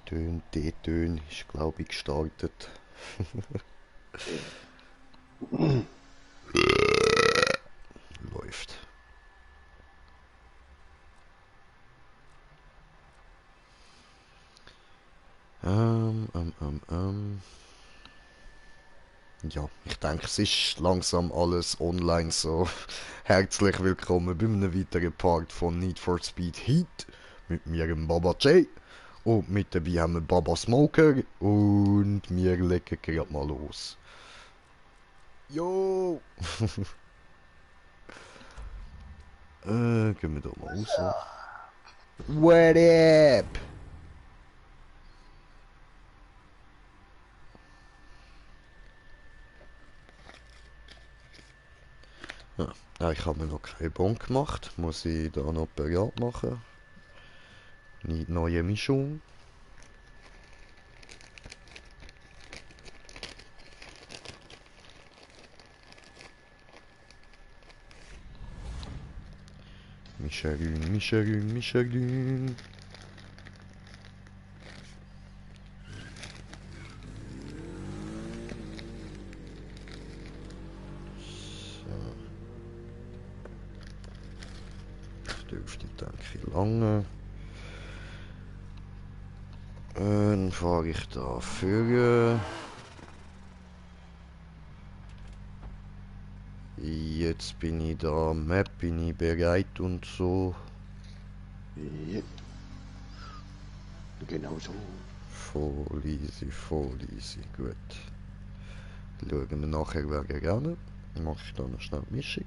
D-Tön ist, glaube ich, gestartet. Läuft. Ähm, ähm, ähm, ähm. Ja, ich denke, es ist langsam alles online so. Herzlich willkommen bei einem weiteren Part von Need for Speed Heat. Mit mir, dem Baba J. Und mit dabei haben wir Baba Smoker. Und wir legen gerade mal los. Jo! Gehen wir da mal raus. What up? Ja, ich habe mir noch keine Bon gemacht. Muss ich da noch bereit machen. Nicht neue Mischung. Michelin, Michelin, Michelin. So, das dürfte, denke ich, lange. Dann fahre ich da für. Jetzt bin ich da, Map, bin ich bereit und so. Ja, genau so. Voll easy, gut. Schauen wir nachher, wer gerne. Mache ich da noch schnell die Mischung.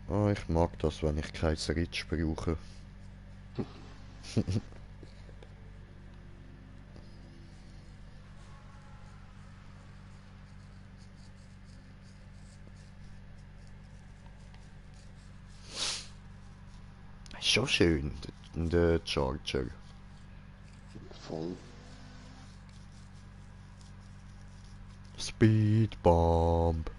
Ah, ich mag das, wenn ich kein Ritsch brauche. Ist schon schön, der Charger. Voll. Speed Bomb.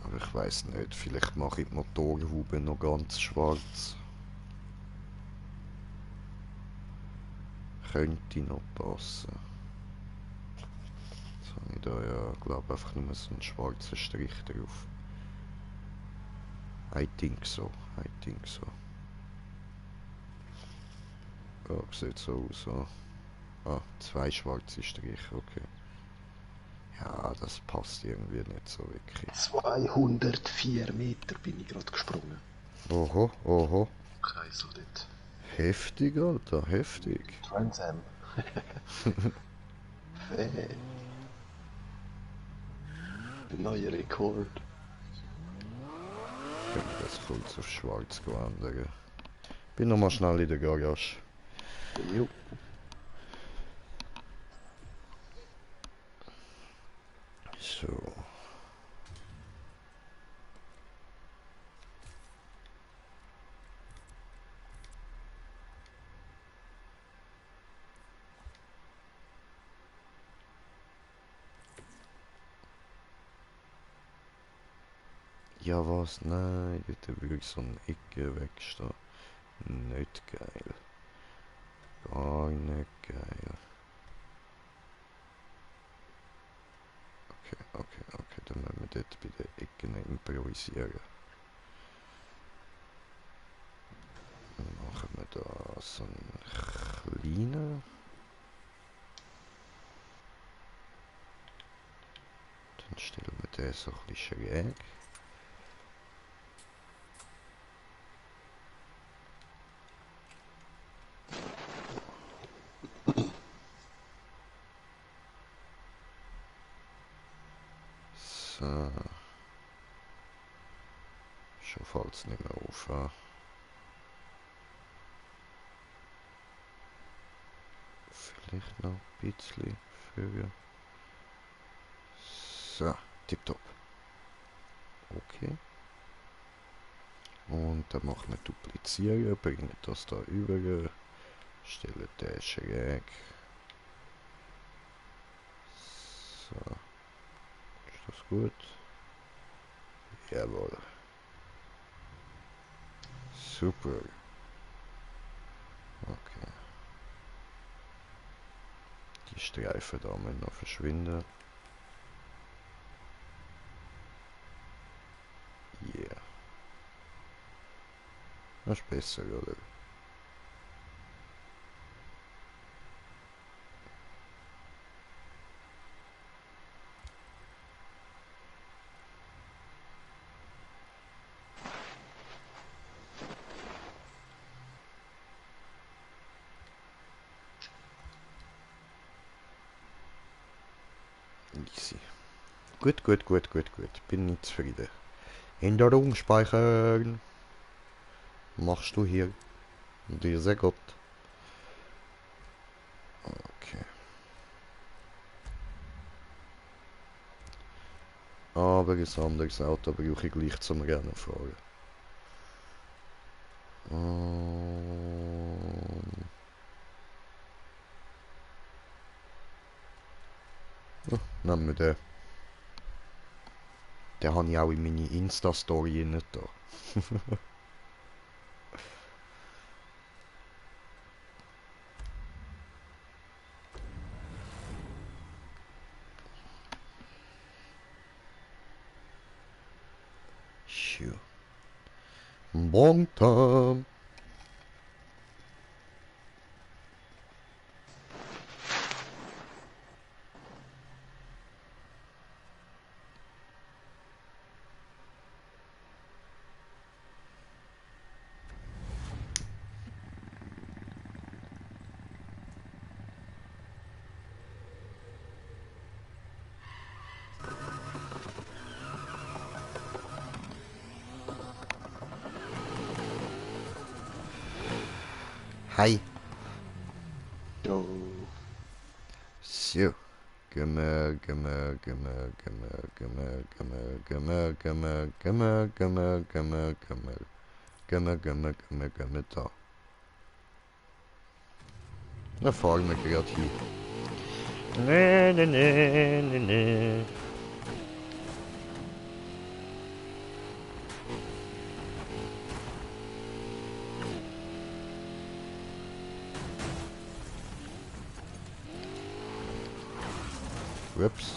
Aber ich weiß nicht, vielleicht mache ich die Motorhaube noch ganz schwarz. Könnte noch passen. Jetzt habe ich da ja, glaube ich, einfach nur so einen schwarzen Strich drauf. I think so, I think so. Ja, sieht so aus. So. Ah, zwei schwarze Striche, okay. Ja, das passt irgendwie nicht so wirklich. 204 Meter bin ich gerade gesprungen. Oho, oho. Kreisel dort. Heftig, Alter, heftig. Trans Am. Neuer Rekord. Können wir das kurz auf schwarz ändern. Bin nochmal schnell in der Garage. Jo. So. Ja was? Nein, dort würde ich so eine Ecke wegstehen. Nicht geil. Gar nicht geil. Okay, dann müssen wir dort bei den Ecken improvisieren. Dann machen wir da so einen kleinen. Dann stellen wir den so ein bisschen schräg. So. Schon fällt es nicht mehr auf. Vielleicht noch ein bisschen für. So, tipptopp. Okay. Und dann machen wir duplizieren, bringen das da über, stellen den schräg. So. Ist das gut? Jawohl. Super. Okay. Die Streifen da müssen noch verschwinden. Yeah. Das ist besser, oder? Easy. Gut, gut, gut, gut, gut. Bin nicht zufrieden. Änderung speichern. Machst du hier. Dir sehr gut. Okay. Aber ein anderes Auto brauche ich gleich zum Rennen fahren. Ja, nehmen wir den. Den habe ich auch in meine Insta-Story nicht da. Shoo. Bon time. Hi. Jo. So. Gimme, gimme, gimme, gimme, gimme, gimme, gimme, gimme, gimme, gimme, gimme, gimme. Gimme, gimme, gimme, gimme, da. Da fahren wir gerade hier. Nee, nee, nee, nee, nee. Whoops.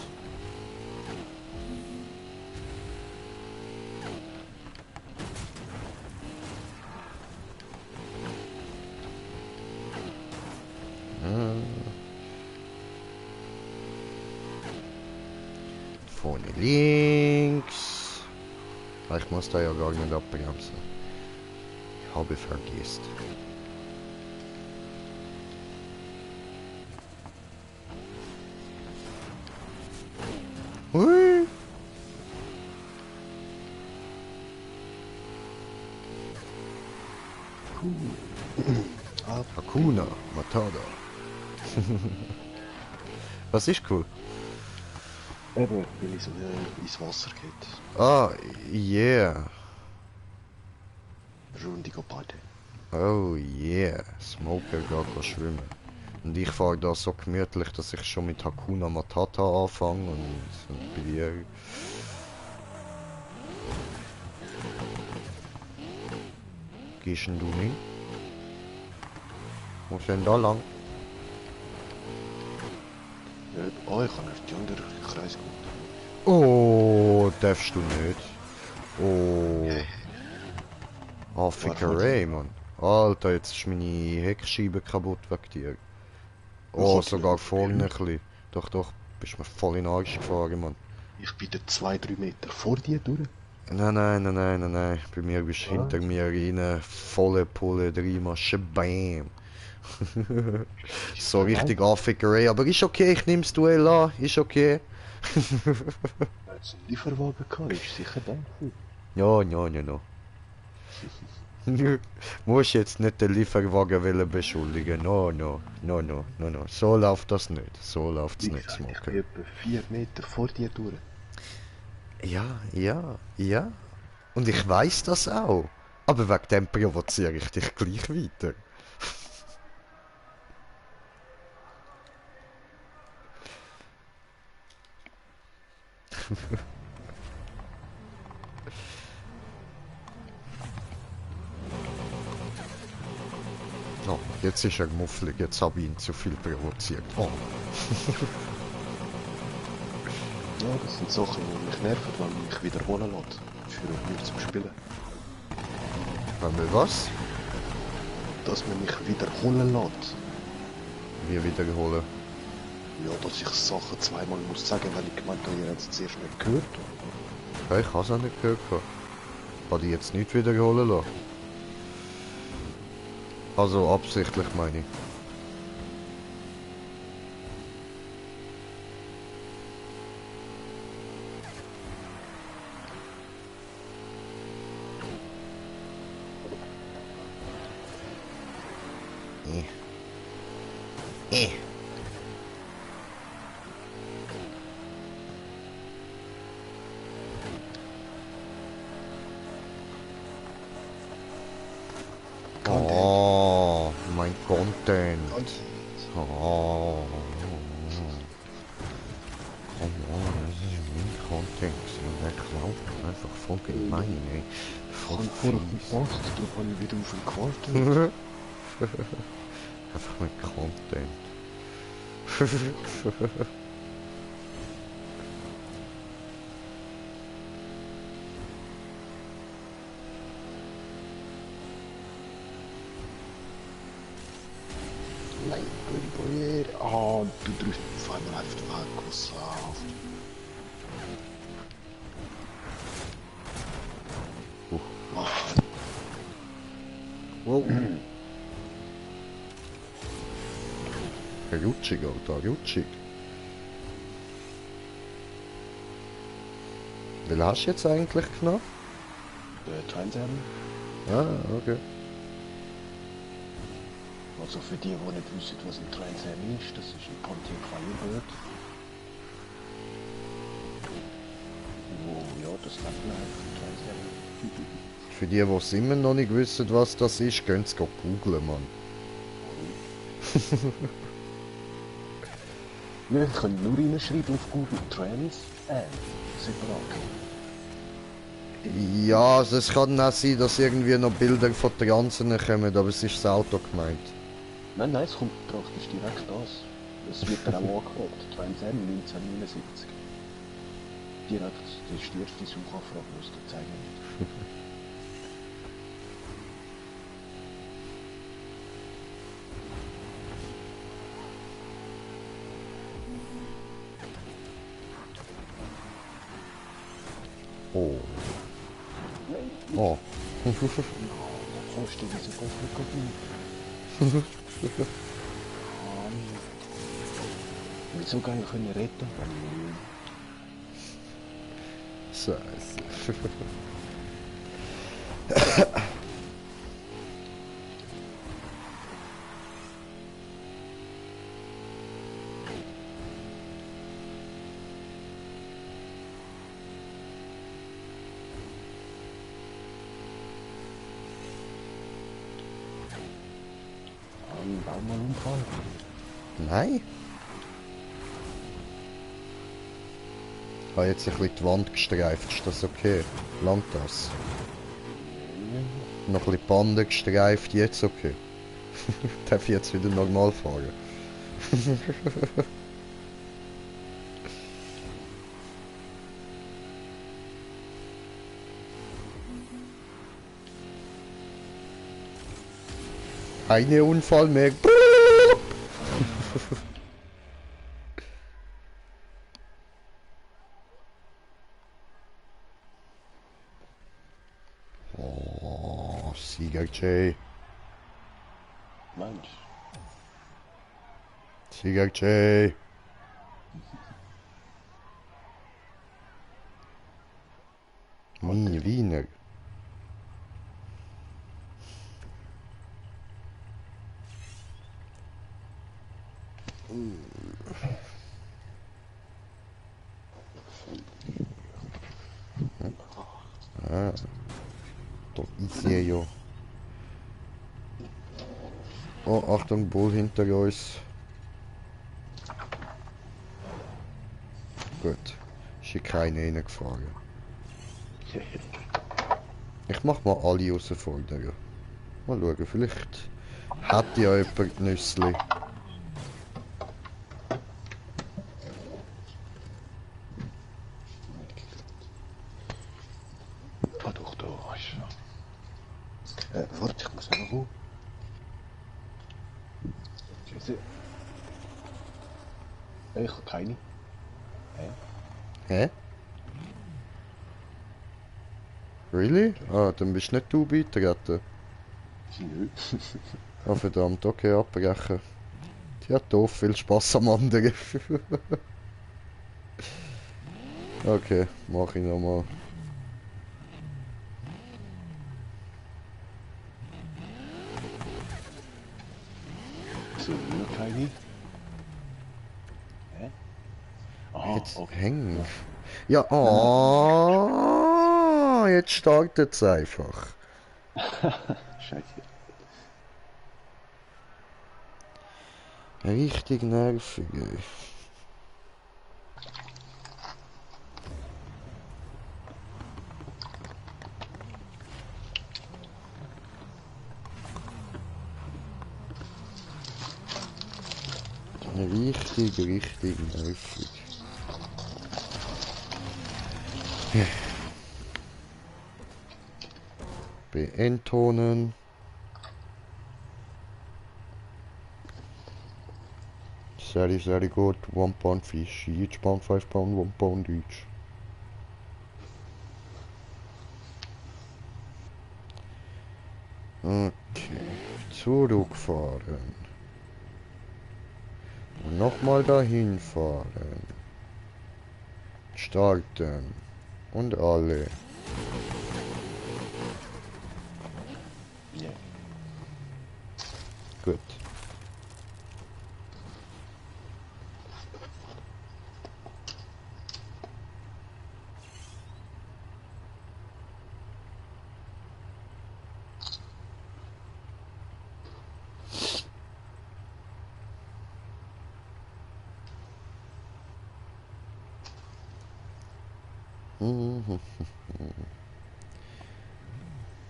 Vorne links. Ich muss da ja gar nicht abbremsen. Ich habe vergessen. Hui. Hakuna Matata. Was ist cool? Eben, weil es ins Wasser geht. Ah, yeah. Runde baden. Oh yeah. Smoker geht schwimmen. Und ich fahre da so gemütlich, dass ich schon mit Hakuna Matata anfange und bei dir. Gehst denn du hin? Wo ist denn da lang? Oh, ich kann auf die andere Kreis gehen. Oh, darfst du nicht. Oh. Ah, Fickerei, Mann. Alter, jetzt ist meine Heckscheibe kaputt wegen dir. Oh, sogar vorne ein bisschen. Doch, doch, bist mir voll in den Arsch gefahren, Mann. Ich bin 2-3 Meter vor dir durch. Nein, nein, nein, nein, nein, nein. Bei mir bist du hinter mir rein, volle Pulle, dreimal, bam. So richtig Anfickerei, aber ist okay, ich nehm's Duell an, ist okay. Als ein Lieferwagen gehabt, ist sicher da. Ja, ja, ja, ja. Musst jetzt nicht den Lieferwagen wollen beschuldigen. No, no, no, no, no, no. So läuft das nicht. So läuft's nicht, Ich Smoker. bin etwa 4 Meter vor dir durch. Ja, ja, ja. Und ich weiß das auch. Aber wegen dem provoziere ich dich gleich weiter. Oh, jetzt ist er mufflig, jetzt habe ich ihn zu viel provoziert. Oh. Ja, das sind Sachen, die mich nerven, wenn man mich wiederholen lässt. Für mich zum Spielen. Wenn wir was? Dass man mich wiederholen lässt. Wir wiederholen. Ja, dass ich Sachen zweimal muss sagen, weil ich gemeint habe, ihr habt es zuerst nicht gehört. Ja, ich habe es auch nicht gehört. Kann ich jetzt nicht wiederholen lassen. Also absichtlich meine ich. Eh. Oh, mein Content. Oh. Come on, das ist mein Content. Der klaut einfach voll gemein, ey. Voll Und vor dem fies. Post, da habe ich wieder auf den Quartal. Einfach mein Content. Nein, Barriere. Ah, du drückst auf einmal einfach weg, was läuft. Ach, Wow. Rutschig, Alter, rutschig. Wie hast du jetzt eigentlich genommen? Transam. Ah, okay. Also für die, die nicht wissen, was ein Transam ist, das ist ein Pontiac Firebird. Wo, ja, das nennt man einfach Transam. Für die es immer noch nicht wissen, was das ist, gehen sie googlen, Mann. Ja, ich kann nur reinschreiben auf Google Trans separat. Ja, also es kann auch sein, dass irgendwie noch Bilder von Transen kommen, aber es ist das Auto gemeint. Nein, nein, es kommt praktisch direkt das. Es wird dann auch angefragt, Transam 1979. Direkt, das ist die erste Suchanfrage, die es da zeigen wird. Oh. Nein, Oh. kannst du diese Kopfhörer Wieso kann ich nicht retten? Scheiße. Ein Baumalunfall. Nein? Ich habe jetzt ein bisschen die Wand gestreift, ist das okay? Langt das? Noch ein bisschen die Bande gestreift, jetzt okay. Darf ich jetzt wieder normal fahren? Eine Unfall mehr. Oh, Sieger Jay. Mensch. Sieger Jay. Nie Wiener. Ah, da ist sehe ja. Oh, Achtung, Bull hinter uns. Gut. Ist keine reingefahren. Ich mach mal alle herausfordern. Mal schauen, vielleicht hat ja jemand Nüssli. Ah doch, da ist er. Warte, ich muss noch wo. Scheiße. Ich habe keine. Hä? Really? Ah, dann bist nicht du beitreten. Nö. Ah, verdammt, okay, abbrechen. Ja, doof, viel Spaß am anderen. Okay, mach ich nochmal. So, nur keine. Hä? Aha, Jetzt okay. hängen. Ja, oh, jetzt startet es einfach. Scheiße. Richtig nervig, ey. Richtig nervig. Beenttonen. Very good. 1 pound fish, each pound 5 pound, 1 pound each. Okay, zurückfahren. Und nochmal dahin fahren. Starten. Und alle. Ja. Gut.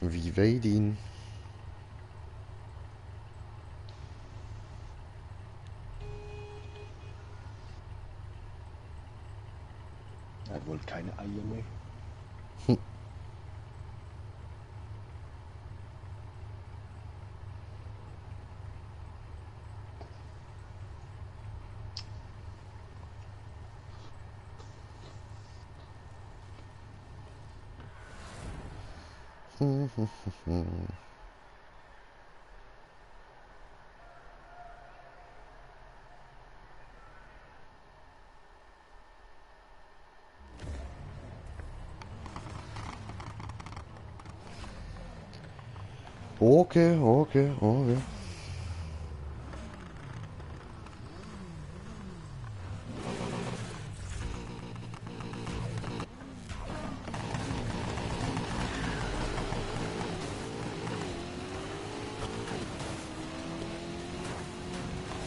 Wie weit ihn? Er wollte keine Eier mehr. Okay.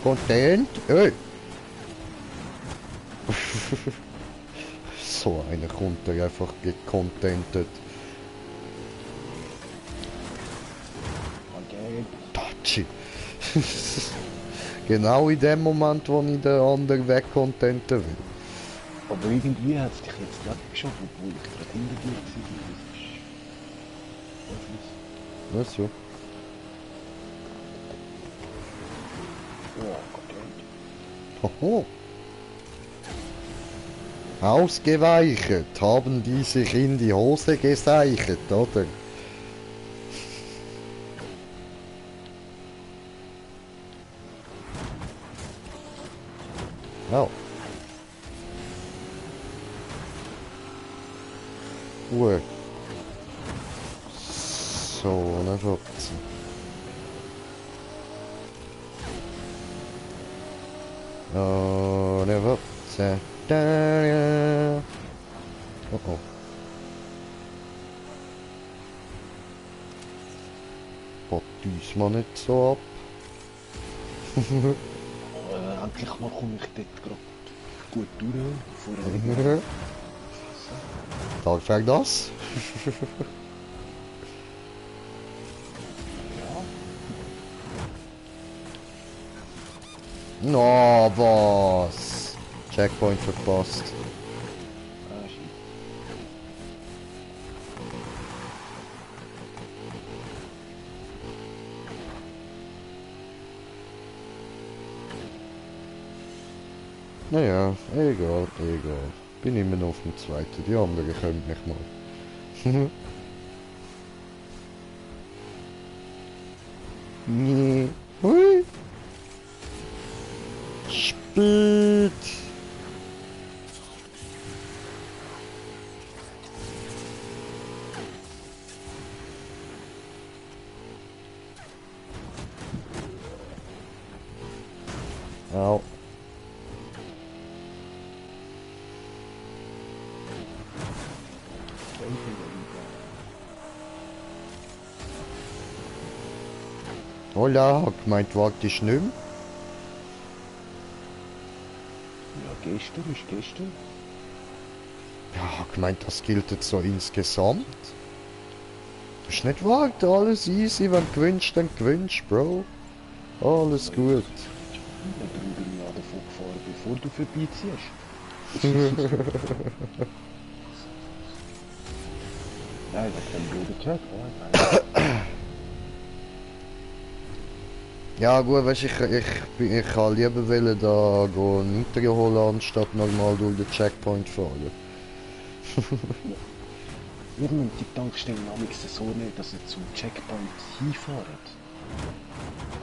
Content? Hey! So einer kommt da einfach gecontentet. Okay. Tatschi. Genau in dem Moment, wo ich den anderen wegcontenten will. Aber irgendwie hat es dich jetzt gerade geschoben, obwohl ich gerade hinter dir war. Was so? Oh Gott. Hoho. Ausgeweicht haben die sich in die Hose geseicht, oder? Ja. Gut. So, dann wird's. Oh, dann wird's. Oh oh. Gott uns mal nicht so ab. Endlich mal komme ich dort gerade gut durch. Vorher Dank für das. No, was? Checkpoint verpasst. shit. Naja, egal, egal. Bin immer noch auf dem zweiten. Die anderen können mich mal. Nee. Hui. Spät. Au. Hola, hab gemeint, warte ich nicht mehr. Ja, gestern. Ja, hab gemeint, das gilt jetzt so insgesamt. Du musst nicht warten, alles easy, wenn du gewinnst, dann gewinnst, Bro. Alles gut. Ja, darum bin ich ja davon gefahren, bevor du vorbeiziehst. Nein, das kann blöder Check, oder? Ja gut, weißt ich kann lieber wollen da gehen Nitro holen, anstatt normal durch den Checkpoint fahren. Wir müssen die Tankstelle namens so nicht, dass sie zum Checkpoint hinfahren.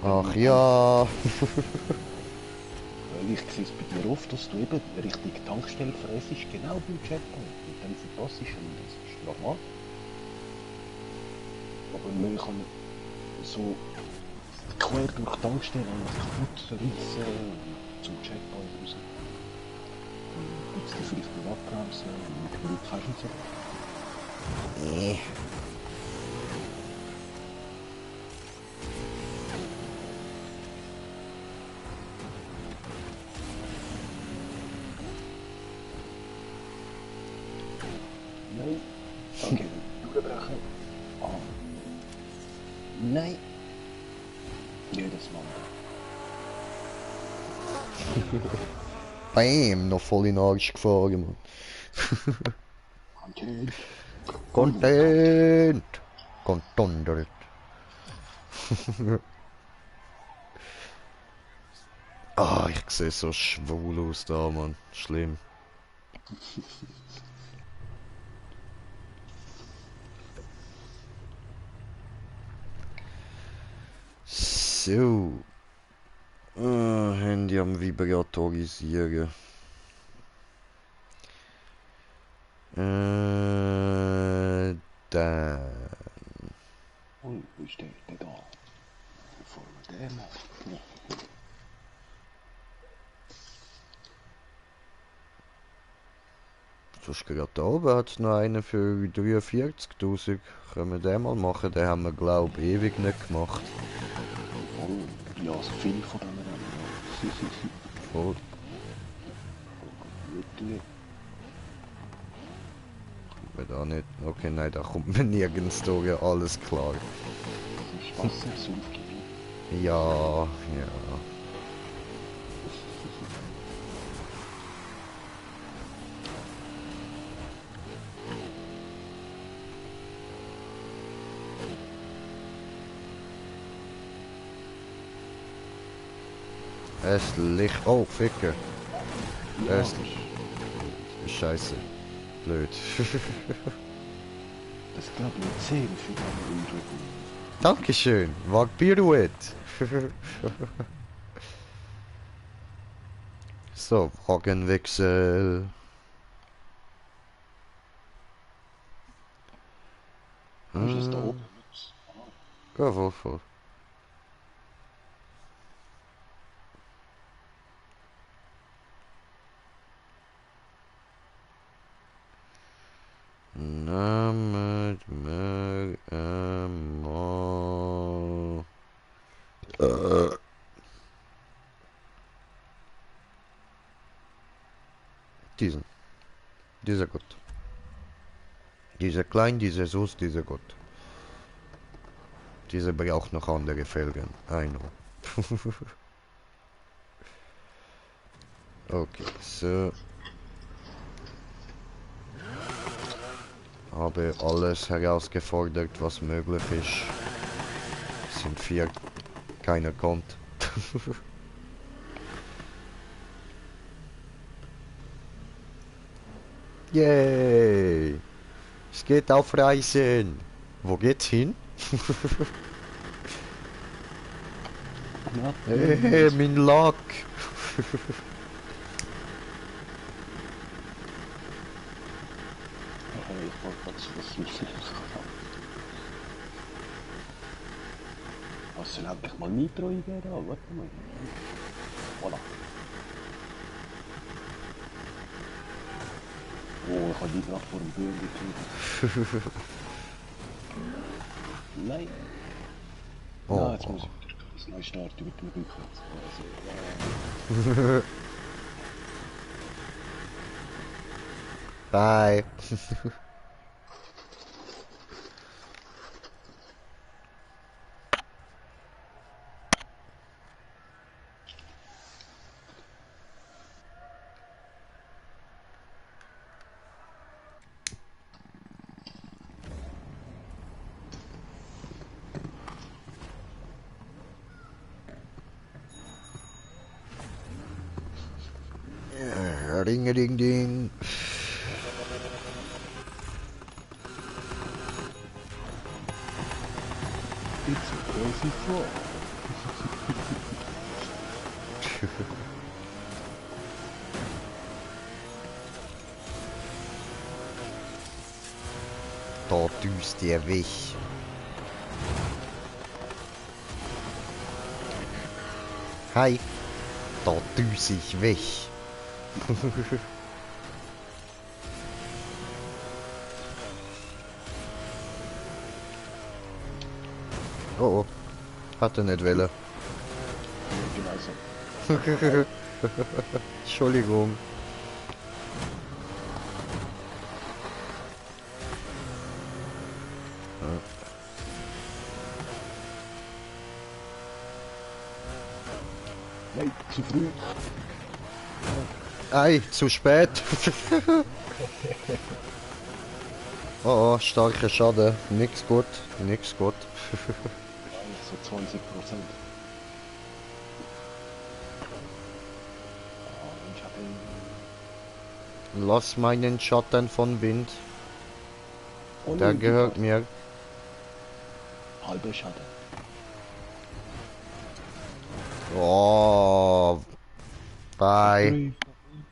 Ach ja. Weil ich sehe es bei dir oft, dass du eben Richtung Tankstelle fährst, genau beim Checkpoint. Und dann verpasst du ihn, das ist normal. Aber man kann so quer durch die Tankstelle und kaputt reissen zum Checkpoint raus. Dann gibt es die vielleicht noch abbremsen und mit dem Rückfährst und so. Nee. Nein. Okay, durchbrechen. Ah. Nein. Jedes Mal. Bam, noch voll in den Arsch gefahren, Mann. Content. Content! Contondert. Ah, ich sehe so schwul aus da, Mann. Schlimm. So. Handy am Vibratorisieren. Da. Ui, wo ist der da? Bevor wir den machen. Nee. Sonst gerade da oben hat es noch einen für 43.000. Können wir den mal machen? Den haben wir, glaube ich, ewig nicht gemacht. Oh, ja, so viele von denen haben Voll. wir. Wir da nicht. Okay, nein, da kommt man nirgends durch. Ja, alles klar. Spaß im Sumpfgebiet. Ja, ja. Es liegt. Oh, Ficker. Ja, Es Scheiße. Blöd. das glaube ich 10 für deine Eindrücke. Dankeschön. War Pirouette. So, Wagenwechsel. Hast du es da oben? Ja, voll, voll. Name, mal. Äh, diesen. Dieser gut. Dieser klein, dieser Sus, dieser gut. Dieser braucht noch andere Felgen. I know. Okay, so. Habe alles herausgefordert, was möglich ist. Es sind 4, keiner kommt. Yay! Es geht auf Reisen. Wo geht's hin? Ja, Hey, mein Lack. ich wollte gerade das wissen. Was soll endlich mal Nitro eingeben? Warte mal. Voilà. Oh, ich habe die gerade vor dem Böhm gekriegt. Nein. Oh. Ja, jetzt muss ich wieder ganz neu starten mit dem Rückwärts. Bye. Ring-a-ding-ding. It's a crazy frog. Da düst der weg. Hi. Da düs ich weg. Oh oh. Hat er nicht wollen. Genau so. Entschuldigung. Nein, zu früh. Ei, zu spät. Oh, oh, starker Schaden. Nix gut, nix gut. So 20%. Ich habe Lass meinen Schatten von Wind. oh, Der nee, gehört mir. halber Schaden. Oh, bye.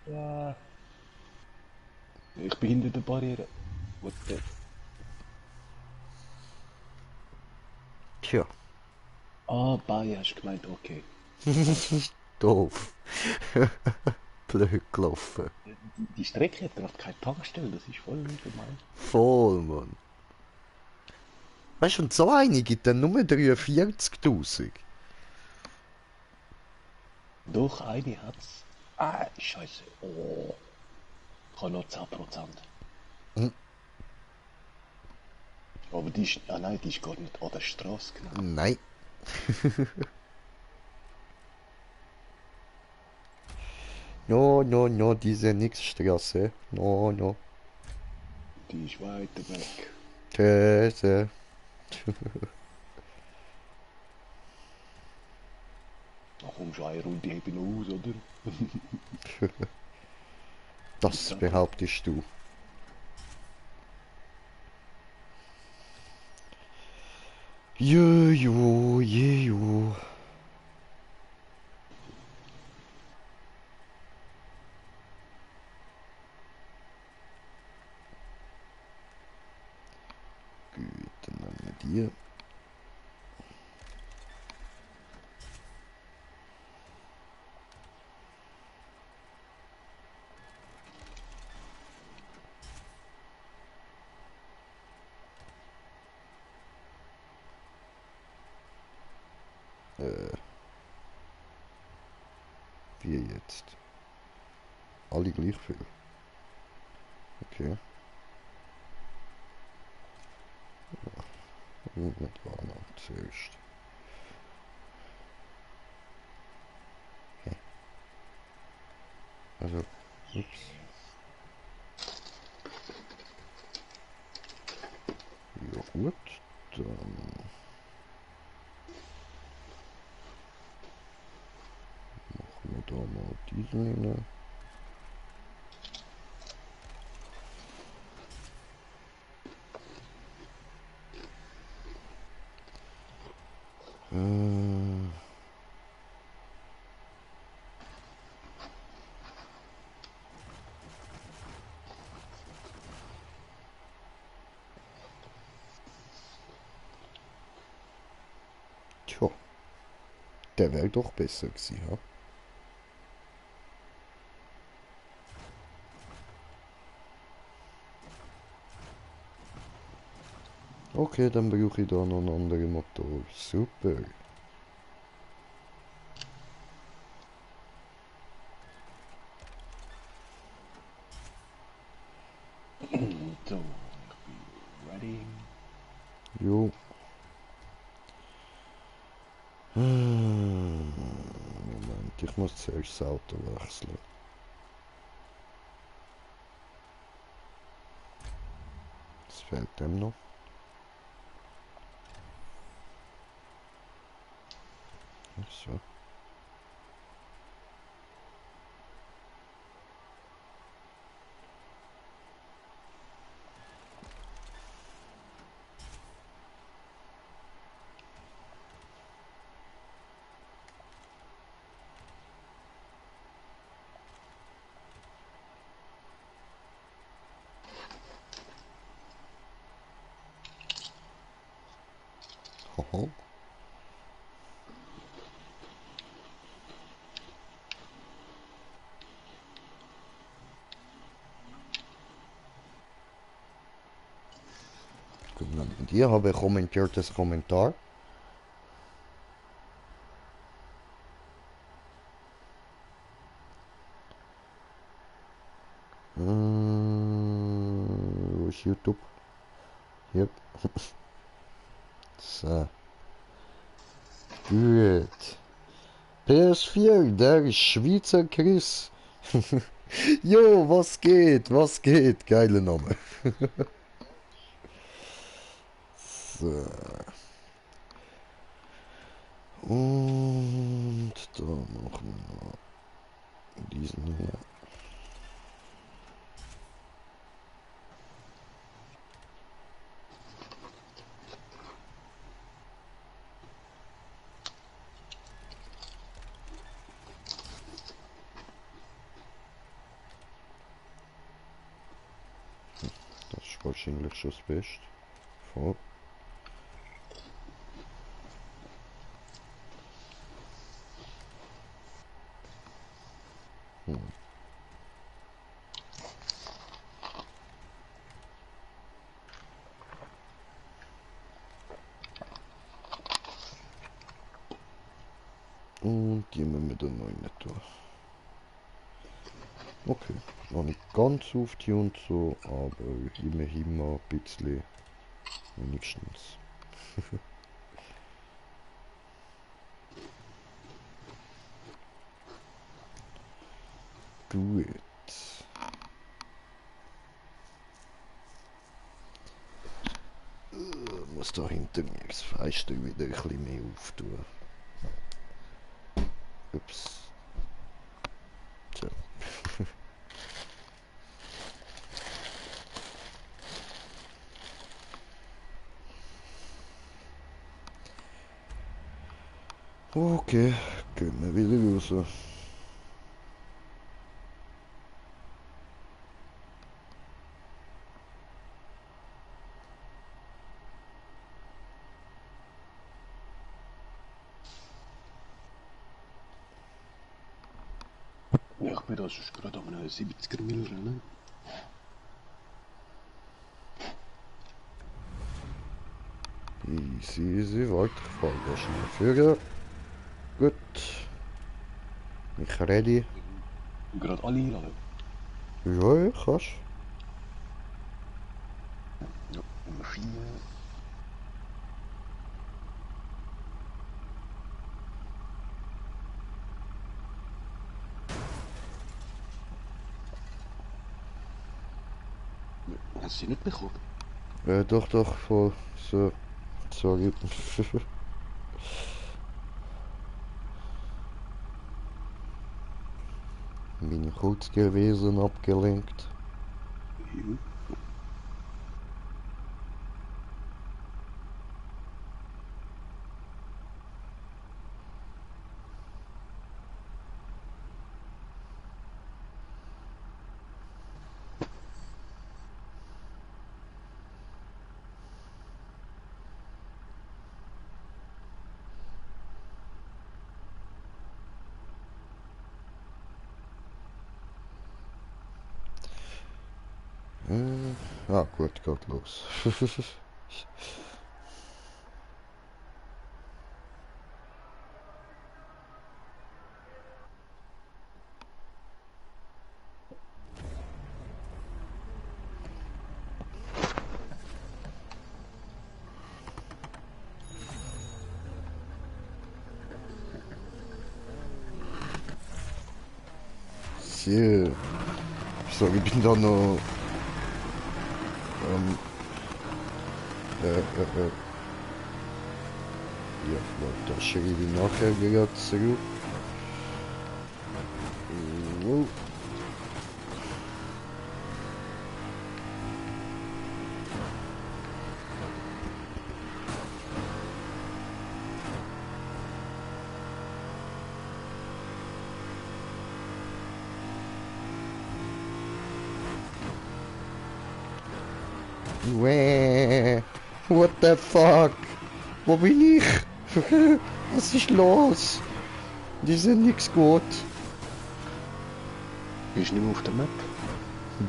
Ja. Ich bin hinter der Barriere. What the? Tja, Ah, bei hast du gemeint, okay. doof. Blöd gelaufen. Die Strecke hat gerade keine Tankstelle, das ist voll gemein. Voll, Mann. Weißt du, und so eine gibt dann nur 43.000. Doch, eine hat's. Ah, scheiße. Oh, ich habe noch 10%. Hm, Aber die ist, ah nein, die ist gar nicht an der Straße, genau. nein. No, no, no, diese Nix-Straße. No, no. Die ist weiter weg. Käse. Da kommst du eine Runde eben aus, oder? Das behauptest du. Jojo, jejo. Gut, dann nehmen wir die. Äh, wie jetzt? Alle gleich viel. Okay. Mit Warner zuerst. Okay. Also, ups. Ja gut, dann machen wir da mal diesen rein. Tja, der wäre doch besser gewesen, ha? Okay, dann brauche ich da noch einen anderen Motor. Super. So, ich bin ready. Jo. Moment, ich muss zuerst das Auto wechseln. Das fehlt dem noch. So. Haha. Und ihr habe kommentiertes Kommentar. Wo ist YouTube? Hier. So. Gut. PS4, der Schweizer Chris. Jo, was geht? Was geht? Geile Name. So. Und da machen wir noch diesen hier. Das ist wahrscheinlich schon das Beste. Voll. Und die müssen wir dann noch rein tun. Okay, noch nicht ganz auf die und so, aber immerhin mal ein bisschen wenigstens. Gut. Muss da hinter mir das Fenster wieder ein bisschen mehr auftun. Ups. So. Okay, gehen wir wieder raus. Ja, ich bin da sonst gerade an einem 70er Mil rennen. Easy, easy, warte, ich fahre da schnell führen. Gut. Ich ready. Gerade alle einladen. Ja, ja, kannst. Ja, Nummer 4. Hast du sie nicht bekommen? Doch, doch, voll. So, sorry. Bin ich kurz gewesen, abgelenkt. Ja. Gut, geht los. So, so, ich bin da noch. Ähm, ja, da schreibe ich nachher wieder zurück. Oh. What the fuck? Wo bin ich? Was ist los? Die sind nix gut. Bist du nicht mehr auf der Map?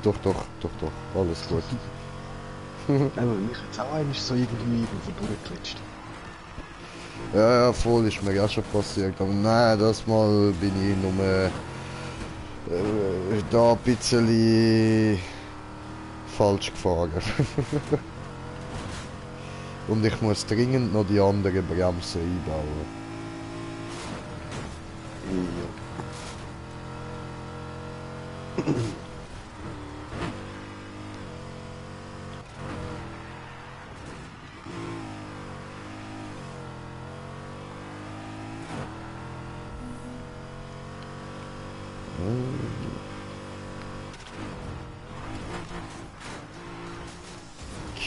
Doch, doch, doch, doch. Alles gut. Aber mich jetzt auch einmal so irgendwie durchgeklitscht. Ja, ja, voll ist mir ja schon passiert. Aber nein, das Mal bin ich nur da ein bisschen falsch gefahren. Und ich muss dringend noch die andere Bremse einbauen. Ja.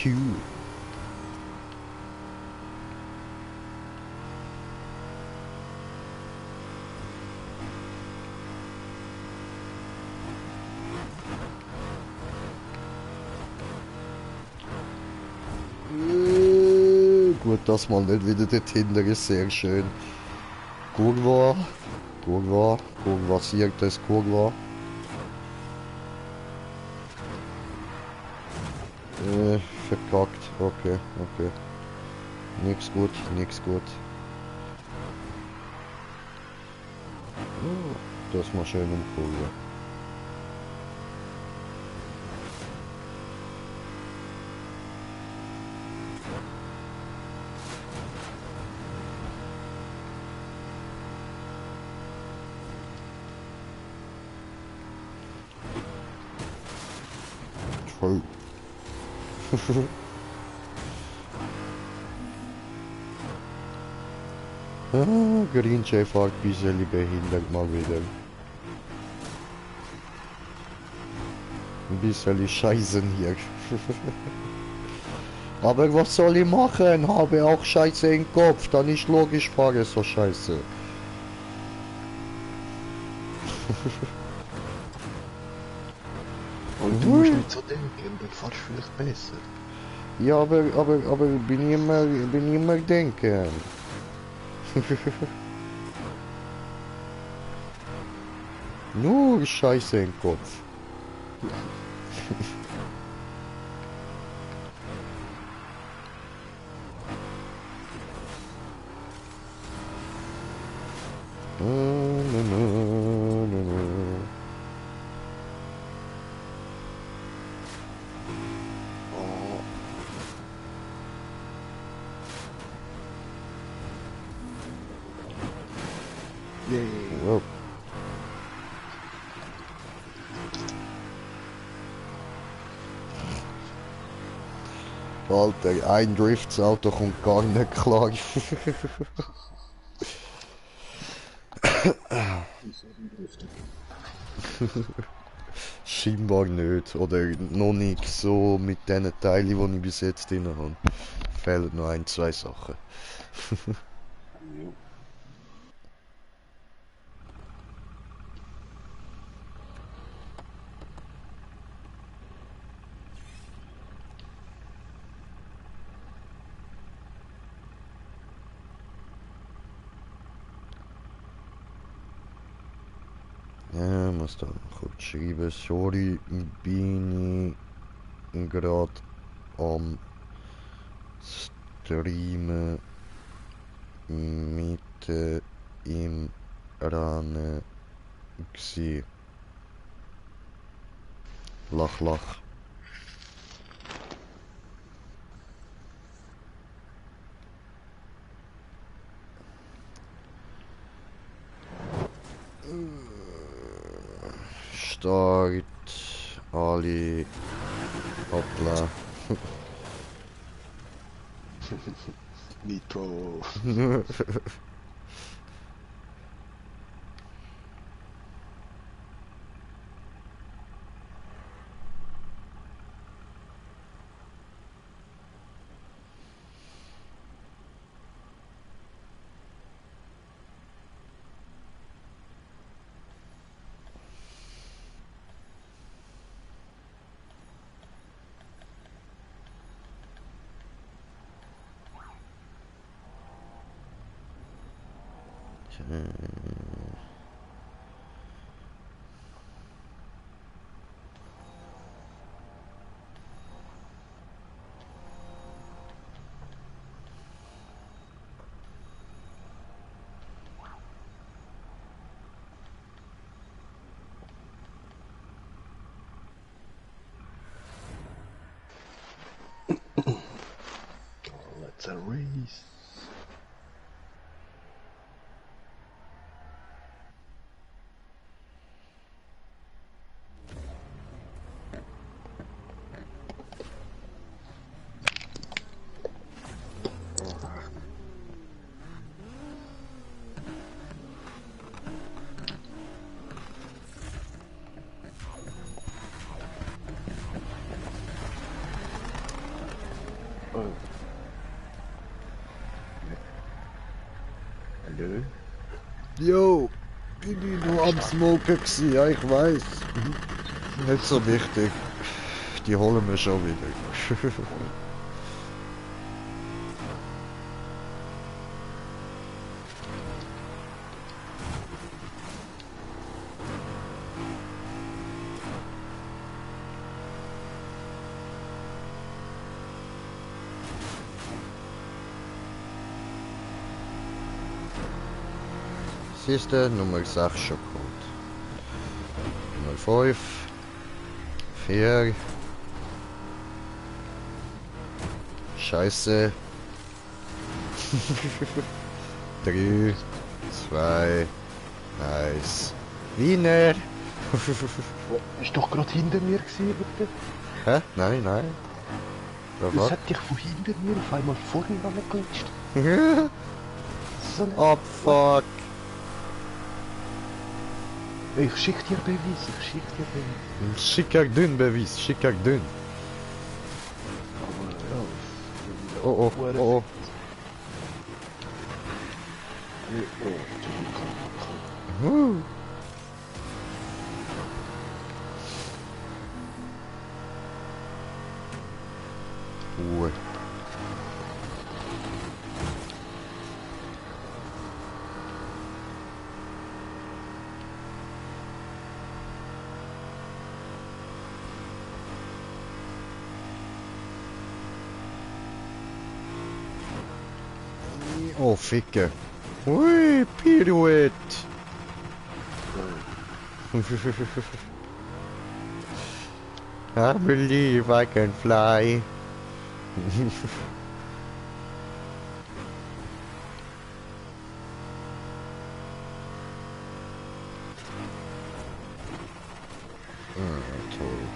Q. Gut, das mal nicht wieder dort hinten ist sehr schön. Kurva, Kurva, Kurva, siegtes Kurva. Verkackt, okay, okay. Nix gut, nix gut. Das mal schön um Kurve. Toll. Green Jay fährt ein bisschen behindert mal wieder. Ein bisschen Scheißen hier. Aber was soll ich machen? Habe auch Scheiße im Kopf. Dann ist logisch, fahre so Scheiße. Und du musst nicht so denken, dann fahrst du vielleicht besser. Ja, aber bin ich immer denken. Nur Scheiße im Kopf. Oh, yay. Wow. Alter, ein Driftsauto kommt gar nicht klar. Wieso denn driften? Scheinbar nicht. Oder noch nicht so mit den Teilen, die ich bis jetzt drin habe. Fehlen noch ein, zwei Sachen. Jo. Ja, muss da noch kurz schreiben. Sorry, bin ich gerade am Streamen mitten im Rennen gsi. Lach, lach. Start, alle, hoppla. Nitro. Let's a race. Oh. Hallo? Yo, bin ich noch am Smoken gsi, ja ich weiß. Nicht so wichtig. Die holen wir schon wieder. Siehste, Nummer 6 schon geholt. Nummer 5. 4. Scheiße. 3, 2, 1. Wiener! Oh, ist doch gerade hinter mir gewesen, bitte. Hä? Nein, nein. Das Was? hat dich von hinter mir auf einmal vorhin angeglitscht. So eine... Oh fuck. Ich schick dir Beweis, ich schick dir Beweis. Schicker dünn Beweis, schicker dünn. Aber ja, Oh oh, oh oh. Huh. Ruhe. Oh, Ficke. Ui, Pirouette. I believe I can fly. Toll.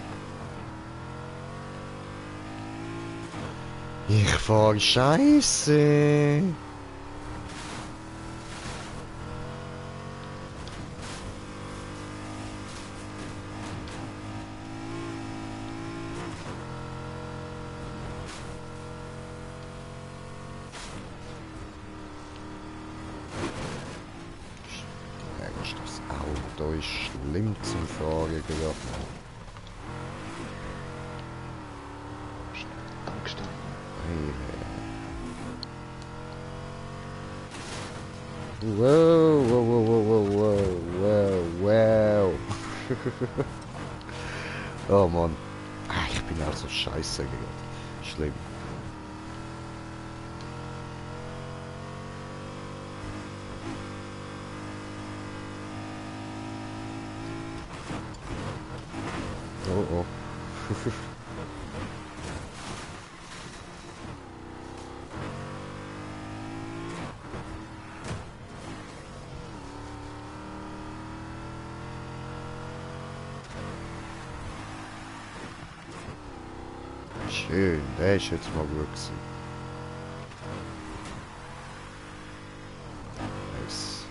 Ich fahr Scheiße. Das Auto ist schlimm zum Fahren gerade. Tankstelle. Wow, wow, wow, wow, wow, wow, wow. Oh Mann. Ah, ich bin auch so scheiße gerade. Schlimm. Oh oh. Schön, der ist jetzt mal gut gewesen. Nice.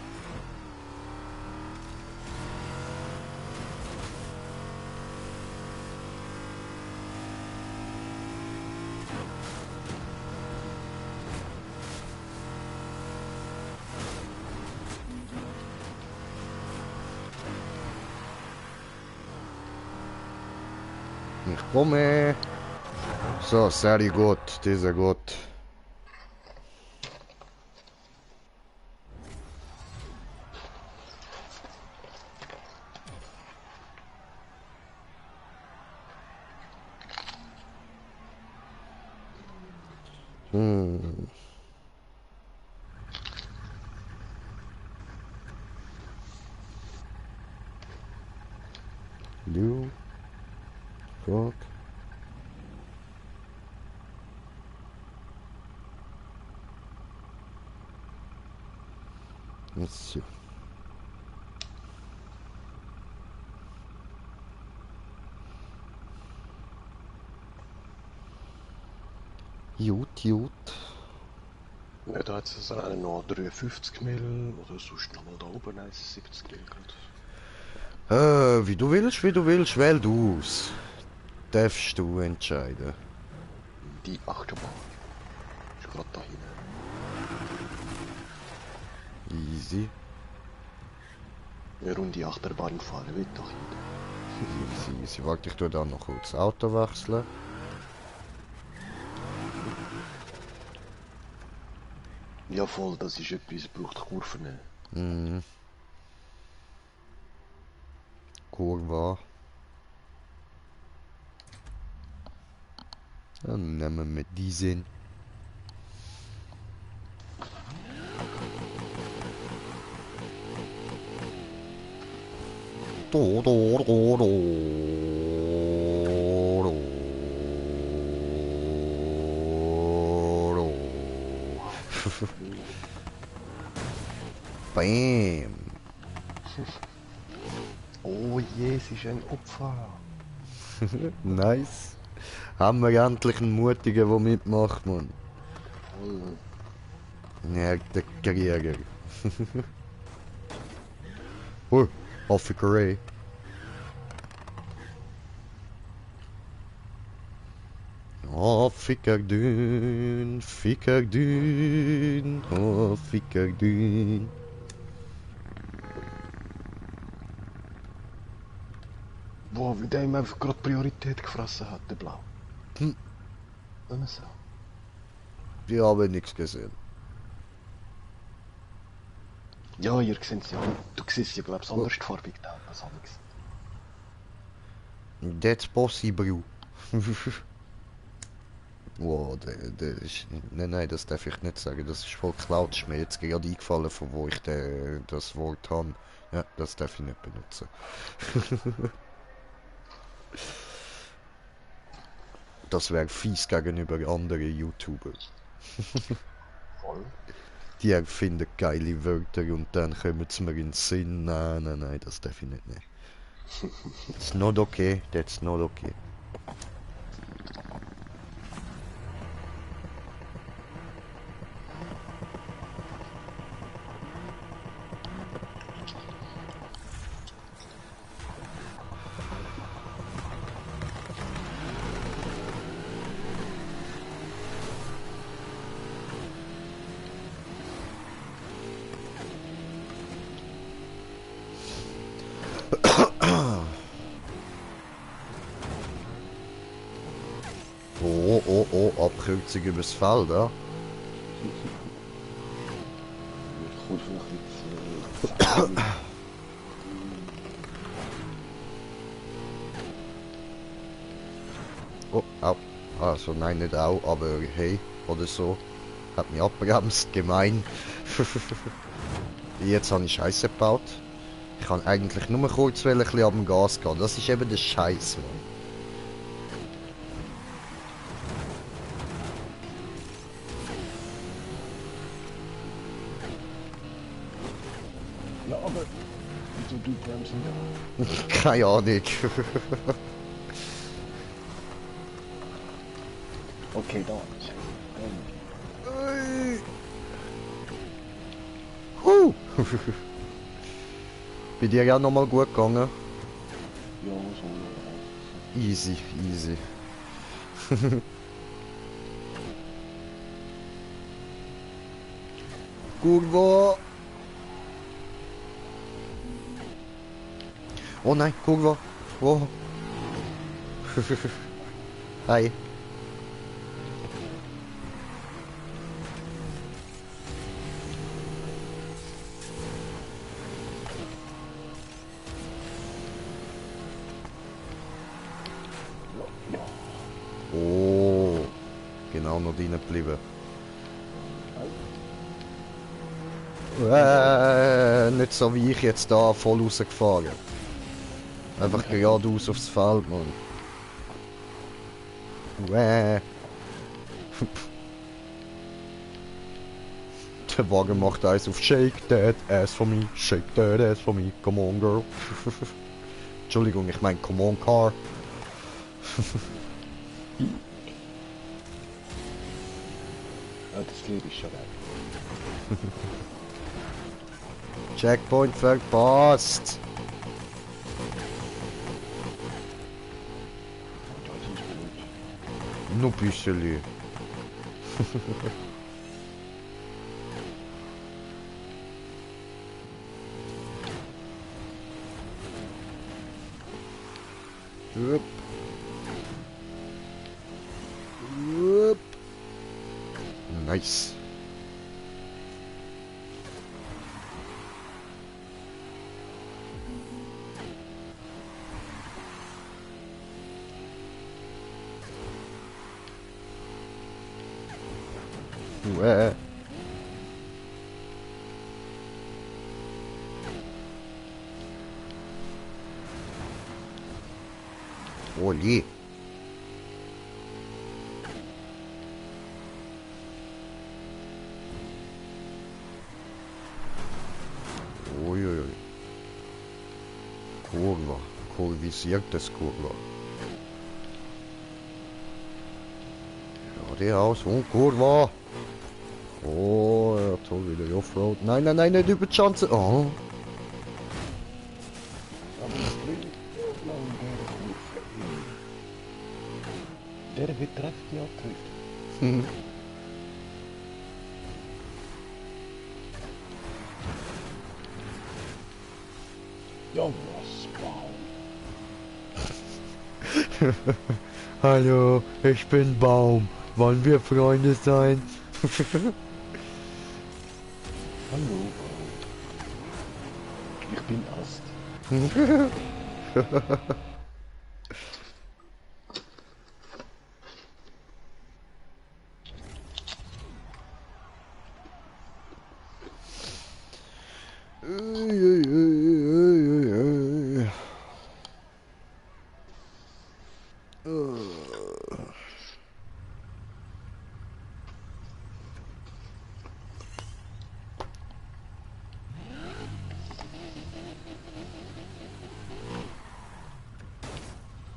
Ich komme. So, sehr gut, dieser gut. You. Fuck. Jetzt hier. Gut, gut. Ja, da hat es noch 53 Mil oder sonst noch mal da oben 71 Mil gerade. Wie du willst, wähl du aus. Darfst du entscheiden. Die Achterbahn. Ist gerade da hinten. Easy. Eine Runde Achterbahn fahren, wird doch hinten. Easy, easy. Warte, ich tue dann noch kurz das Auto wechseln. Ja voll, das ist etwas, braucht Kurven. Mhm. Kurva. Dann nehmen wir diesen. Do, do, do, do. Do. Bam. Oh je, es ist ein Opfer. Nice. Haben wir endlich einen Mutigen, der mitmacht, Mann. Voll. Ja, der Krieger. Oh, Afrika. Oh, Fickerdün, Fickerdün, oh, Fickerdün. Boah, wie der ihm einfach gerade Priorität gefressen hat, der Blau. Hm. Immer so. Die haben nichts gesehen. Ja, ihr seht es ja. Du siehst ja, glaubst du, andersfarbig da, als Alex. That's possible. Wow, der ist... Nein, das darf ich nicht sagen. Das ist voll geklaut. Ist mir jetzt gerade eingefallen, von wo ich das Wort habe. Ja, das darf ich nicht benutzen. Das wäre fies gegenüber anderen YouTuber. Voll. Die erfinden geile Wörter und dann kommen sie mir in den Sinn. Nein, das darf ich nicht nehmen. That's not okay, that's not okay. Oh, Abkürzung übers Feld, ja? Ich komme vielleicht jetzt Oh, au. Also nein, nicht au, aber hey, oder so. Hat mich abbremst, gemein. Jetzt habe ich Scheiße gebaut. Ich kann eigentlich nur kurz ein bisschen am Gas gehen. Das ist eben der Scheiß, Mann. ja, aber wieso du bremsen ja? Keine Ahnung. Okay, da. Bei dir ja nochmal gut gegangen? Ja, so. Easy. Kurva! Oh nein, Kurva! Wow! Hi! Ja. Oh! Genau noch drinnen geblieben. Nicht so wie ich jetzt da voll rausgefahren. Einfach geradeaus aufs Feld, Mann. Der Wagen macht eins auf Shake that ass for me, shake that ass for me, come on girl. Entschuldigung, ich mein come on car. Ja, das Lied ist schon weg. Checkpoint verpasst. Ja, das ist gut. Nur bisschen. Upp. Upp. Nice. Oh je. Uiuiui. Kurva. Kurvisiertes Kurva. Geradeaus und Kurva. Oh, ja, toll, wieder Offroad. Nein, nicht über die Chance. Oh. Aber das Lied ist lang der wird trefflich abgedrückt. Ja, was, Baum. Hallo, ich bin Baum. Wollen wir Freunde sein? Hallo, ich bin Ast.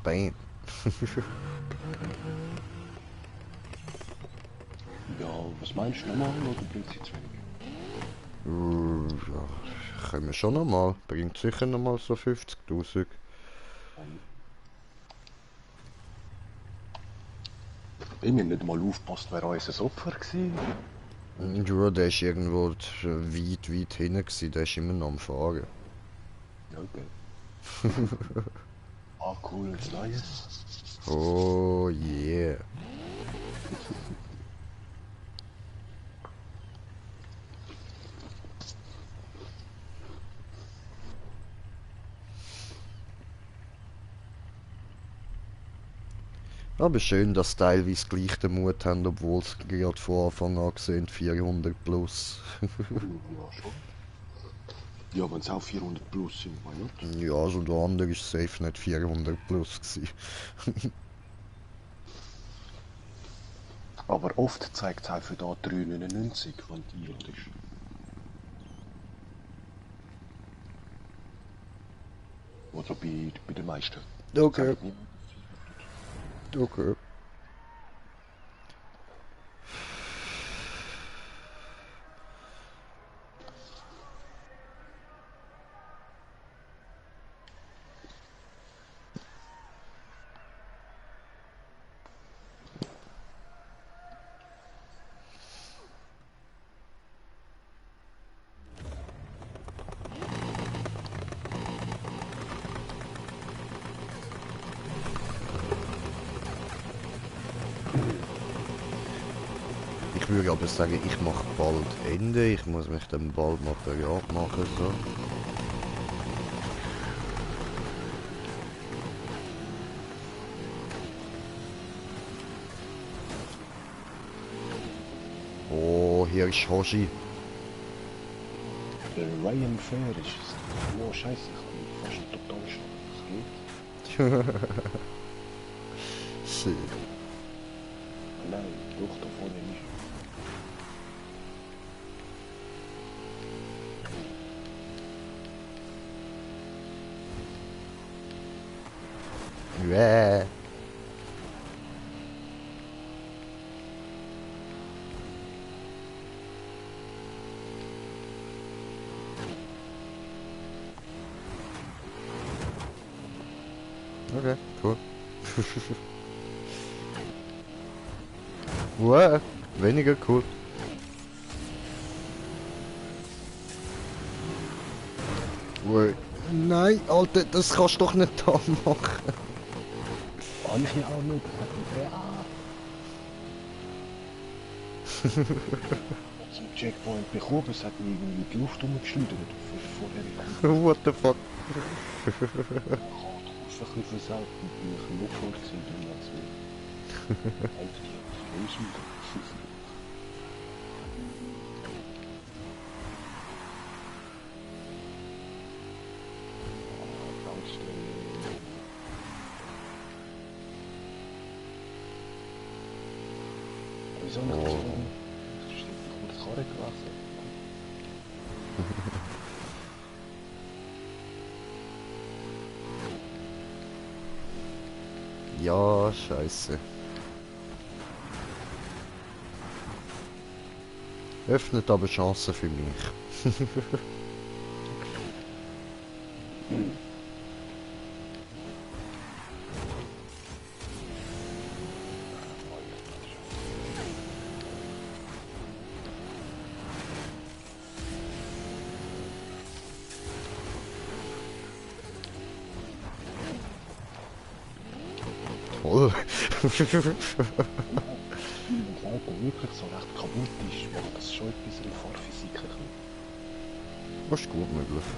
Bam. Ja, was meinst du nochmal oder bringt sie zu wenig? Ja, können wir schon nochmal. Bringt sicher nochmal so 50.000. Ich habe nicht mal aufgepasst, wer unser Opfer war. Ja, der ist irgendwo weit, weit hinten gewesen. Der ist immer noch am Fahren. Okay. Ah, cool, das Neues. Oh yeah. Aber schön, dass sie teilweise gleich den Mut haben, obwohl sie gerade von Anfang an sehen, 400 plus. Ja, schon. Ja, wenn es auch 400 plus sind, why not? Ja, also der andere ist safe nicht 400 plus gewesen. Aber oft zeigt es einfach da 3,99, wenn die einladest. Oder bei den meisten. Okay, Zeigt nicht. okay. Ich würde aber sagen, ich mache bald Ende. Ich muss mich dann bald mal bereit machen. So. Oh, hier ist Hoshi. Der Ryan Fair ist es. Oh, scheiße, ich bin fast total schon. Was geht? Shit. Nein, doch, da vorne nicht. Yeah. Okay, cool. Wow, weniger cool. Wow. Nein, Alter, das kannst du doch nicht da machen. Habe ich ja auch nicht. Ja. Zum Checkpoint bekommen, es hat mir irgendwie die Luft umgeschleudert. Vorher What the fuck? ich habe ein bisschen versaut und bin ich noch voll gewesen, dann als wir halt die Ausüben. Wieso nicht das vorne? Das steht nicht gut, das Karre gewachsen. Ja, scheiße. Öffnet aber Chancen für mich. Toll. Wenn das Auto wirklich so recht kaputt ist, macht das schon etwas in der Fahrphysik. Das ist gut möglich.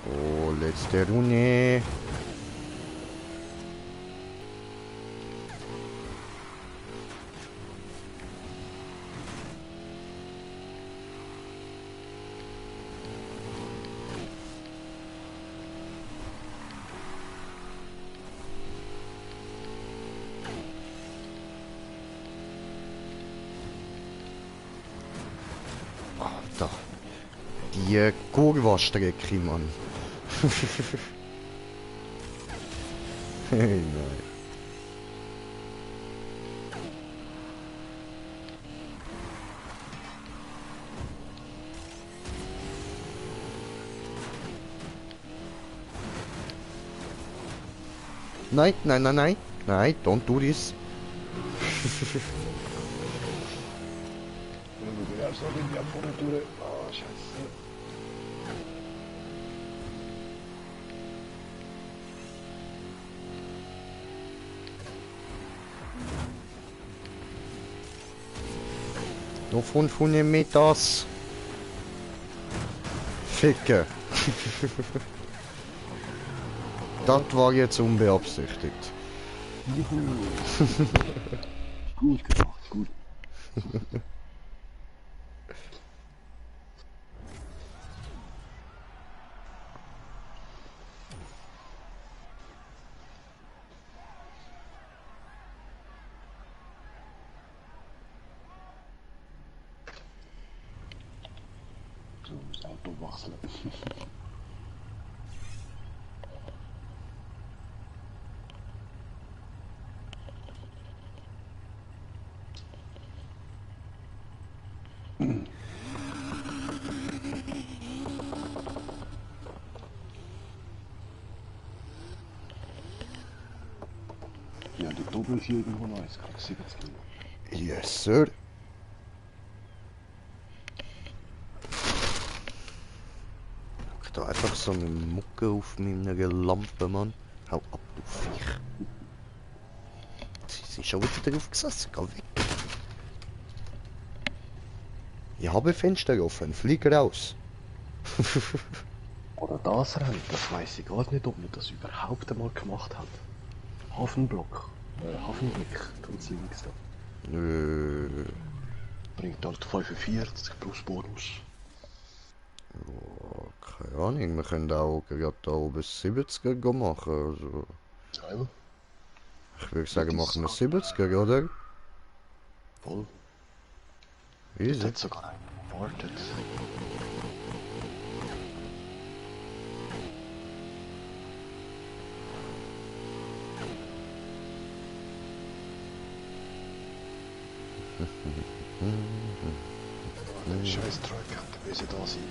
Oh, letzte Runde. Die Kurva-Strecke, Mann. Hey, nein. Nein, nein, nein, nein. Nein, don't do this. Ja, so bin ich vorne durch. Ah, scheiße. Noch 500 Meters. Ficke. Das war jetzt unbeabsichtigt. Juhu. Gut gemacht, gut. So, das Auto wechseln. Ja, die Doppel hier irgendwo noch, jetzt krieg ich 70 Kilo. Yes, sir. Ich da einfach so eine Mucke auf meiner Lampe, Mann. Hau ab, du Viech. Sie sind schon wieder drauf gesessen, geh weg. Ich habe Fenster offen, flieg raus. Oder das Rennen, das weiß ich gar nicht, ob man das überhaupt einmal gemacht hat. Hafenblock, Hafenblick, ganz links da. Bringt halt 45 plus Bonus. Oh, keine Ahnung, wir können auch gerade da oben 70er machen. Also, Ja, ich würde sagen, das machen wir kann- 70er, oder? voll. Easy. Jetzt hat sogar einen gewartet. Der scheiß Truck hat müssen da sein.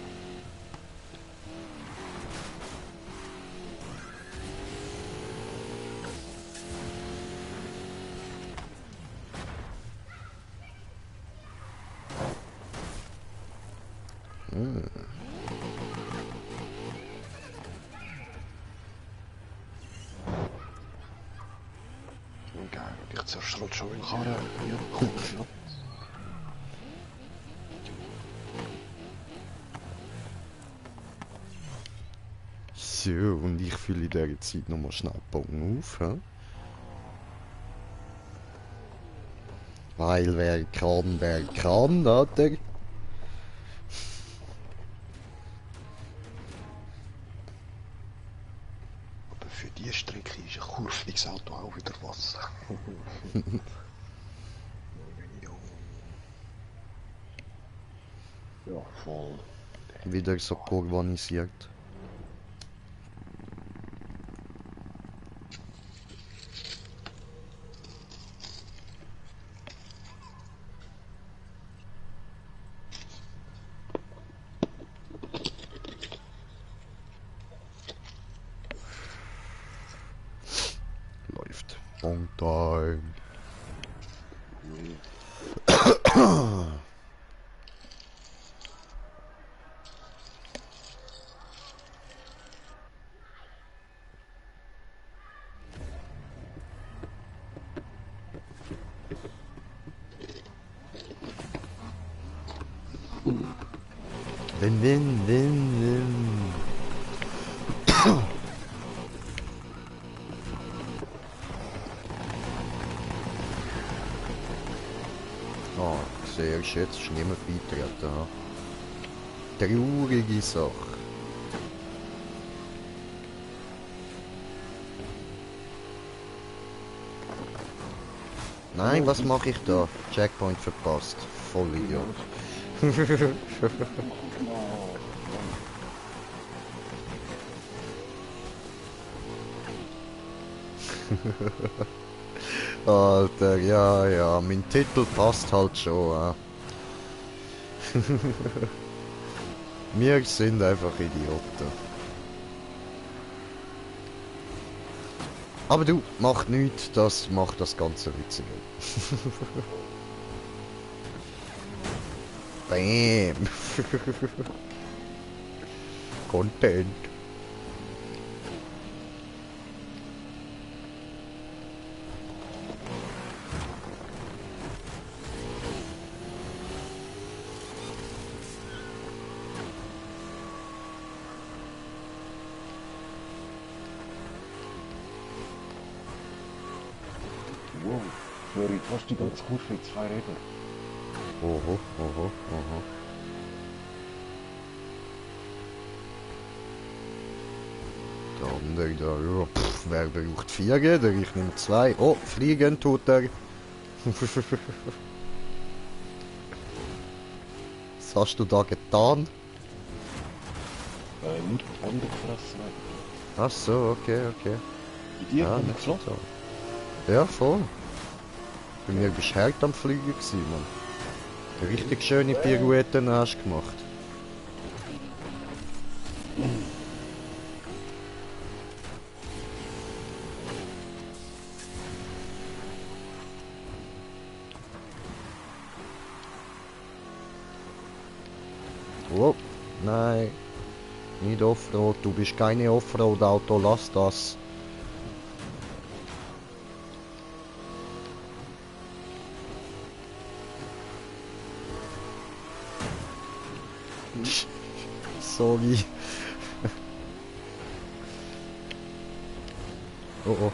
Geil, und ich zerschrott schon in Karre. Ja, cool, ja. So, und ich fülle in dieser Zeit nochmal schnell die Bogen auf. He? Weil wer kann, oder? Aber für die Strecke ist ein kurviges Auto auch wieder was. Ja, voll. Wieder so kurvanisiert. Läuft. On time. Win. Oh, sehr schön, jetzt ist niemand beitreten. Ha? Traurige Sache. Nein, was mache ich da? Checkpoint verpasst. Voll Idiot. Alter, ja, ja, mein Titel passt halt schon. Wir sind einfach Idioten. Aber du, macht nichts, das macht das Ganze witziger. Bam! Content. Wow, Flori, fast die ganze Kurve in 2 Räder. Oho, oho, oho. Der andere da, ja, pff, wer braucht 4 Räder? Ich nehme 2. Oh, fliegen tut er. Was hast du da getan? Nur die Bänder gefressen. Ach so, okay, okay. Bei dir, Ja, Bänder nicht so geflossen? toll. Ja, voll. Bei mir bist du hart am Fliegen gewesen, Mann. Eine richtig schöne Pirouetten hast du gemacht. Oh, nein. Nicht Offroad, du bist keine Offroad-Auto, lass das. Sorry. Oh oh.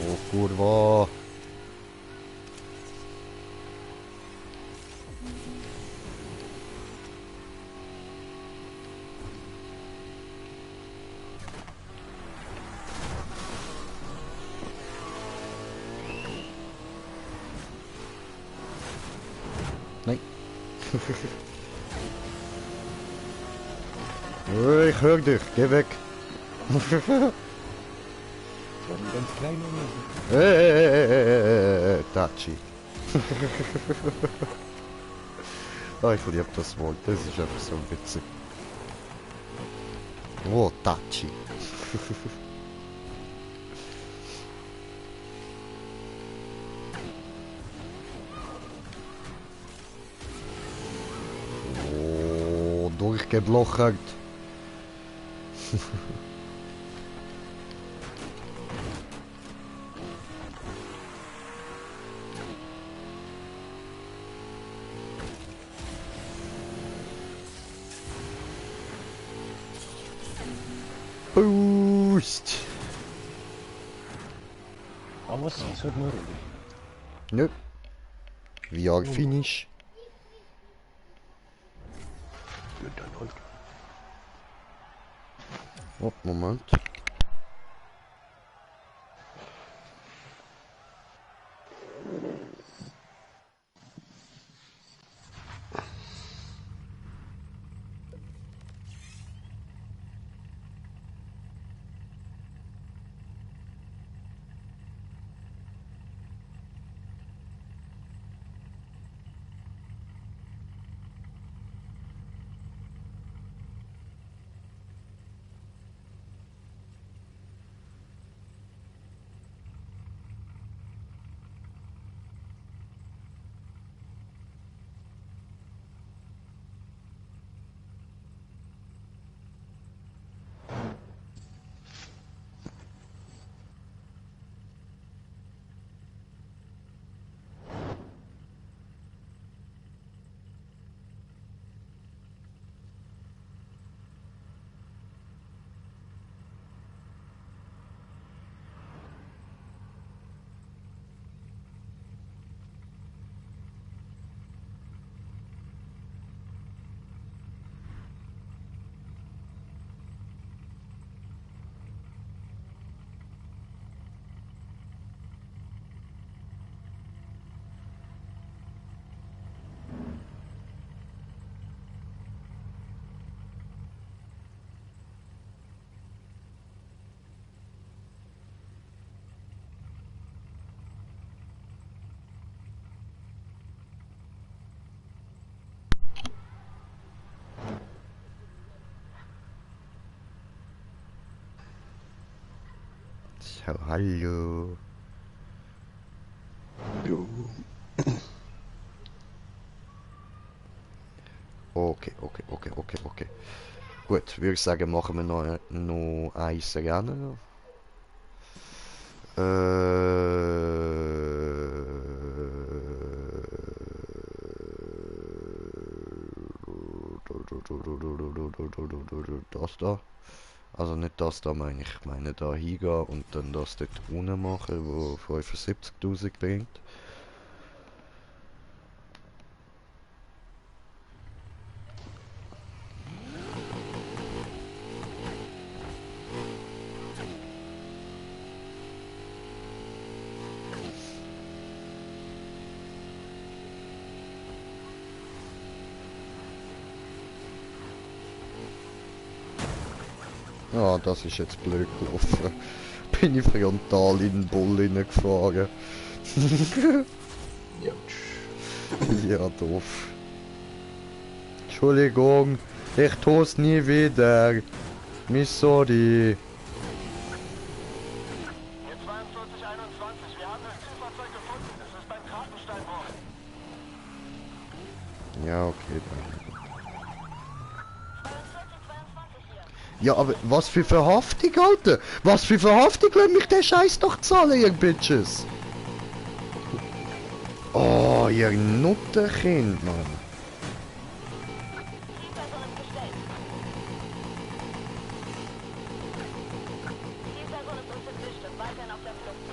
Oh, kurwa. Nein. Oh, ich hör dich, geh weg. Das war ein ganz kleiner Mann. Tachi. Oh, ich liebe das Wort, das ist einfach so witzig. Oh, Tachi. Oh, durchgeblochert. Boost! Ah, was? Das hört nur Runde. Nö. VR Finish. Gut, dann halt. Oh, Moment. Hallo. Jo. Okay. Gut, würde ich sagen, machen wir noch eins Rennen. Das da. Also nicht das da meine ich. Ich meine da hingehen und dann das dort unten machen, wo 75.000 bringt. Ah, das ist jetzt blöd gelaufen. Bin ich frontal in den Bull hineingefahren. Jutsch. Ja, doof. Entschuldigung, ich tu's nie wieder. Miss sorry. Hier 4221, wir haben das Zielfahrzeug gefunden. Es ist beim Krakensteinbruch. Ja, okay, dann. 4222 hier. Ja, aber was für Verhaftung, Alter? Was für Verhaftung, lass mich den Scheiß doch zahlen, ihr Bitches. Oh, ihr Nuttenkind, Mann. Zielperson ist gestellt. Zielperson ist uns entwischt und weiterhin auf der Flucht.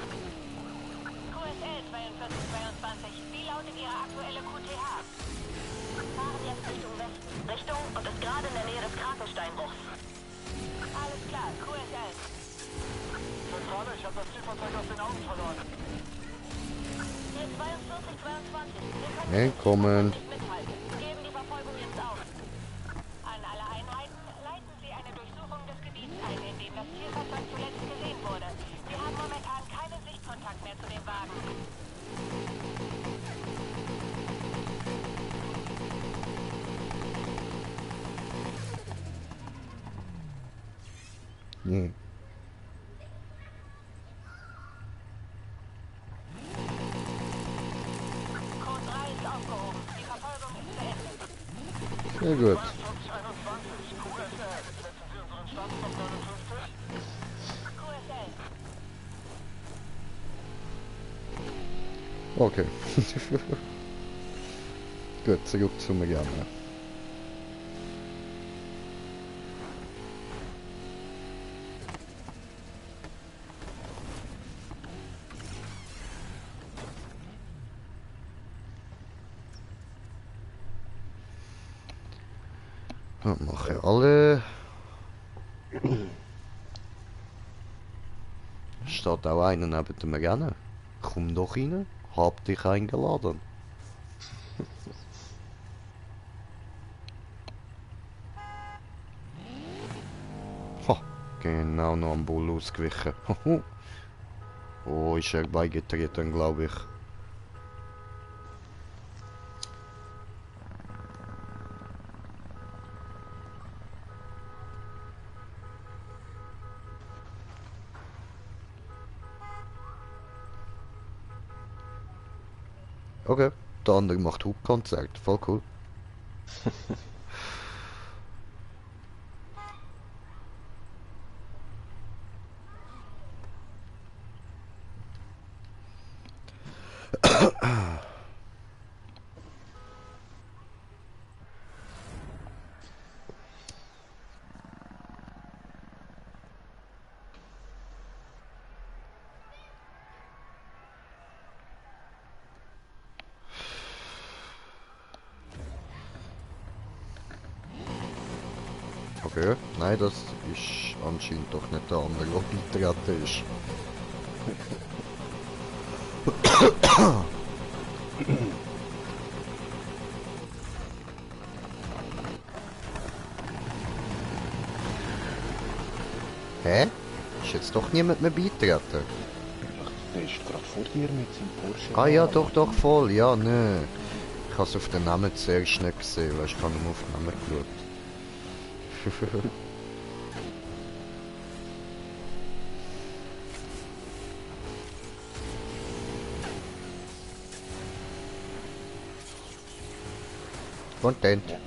QSL 4222, wie lautet Ihre aktuelle QTH? Fahren jetzt Richtung Westen. Richtung und ist gerade in der Nähe des Krakensteinbruchs. Alles klar, QSL. Zentrale, ich habe das Zielfahrzeug aus den Augen verloren. Hier 4222, wir können Willkommen. nicht mithalten. Geben die Verfolgung jetzt auf. An alle Einheiten leiten Sie eine Durchsuchung des Gebiets ein, in dem das Zielfahrzeug zuletzt gesehen wurde. Wir haben momentan keinen Sichtkontakt mehr zu dem Wagen. Nee. Code 3 ist aufgehoben. Die Verfolgung ist beendet. Sehr gut. 4221, QSL. Setzen Sie unseren Status auf 59? QSL. Okay. Gut, zurück zum Rennen. Das machen alle. Steht auch einer neben dem Rennen. Komm doch rein. Hab dich eingeladen. Ha, genau noch am Bull ausgewichen. Oh, ist er beigetreten, glaube ich. Okay, der andere macht Hubkonzert. Voll cool. Okay, nein, das ist anscheinend doch nicht der andere, der beitreten ist. Hä? Ist jetzt doch niemand mehr beitreten? Der ist gerade vor dir mit seinem Porsche. Ah ja, doch, voll, ja, nö. Ich habe es auf den Namen zuerst nicht gesehen, weil ich habe nur auf den Namen geschaut. Content. Ja.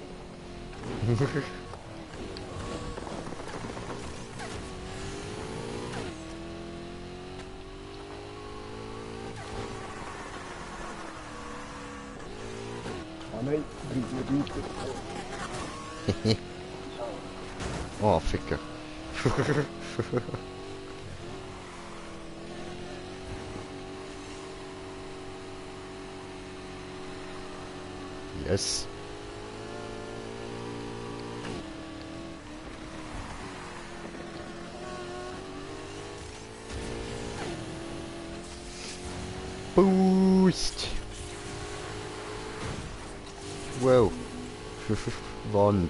Oh nein, bringt mir weiter. Oh, Ficker. Yes. Boost. Wow. Wand.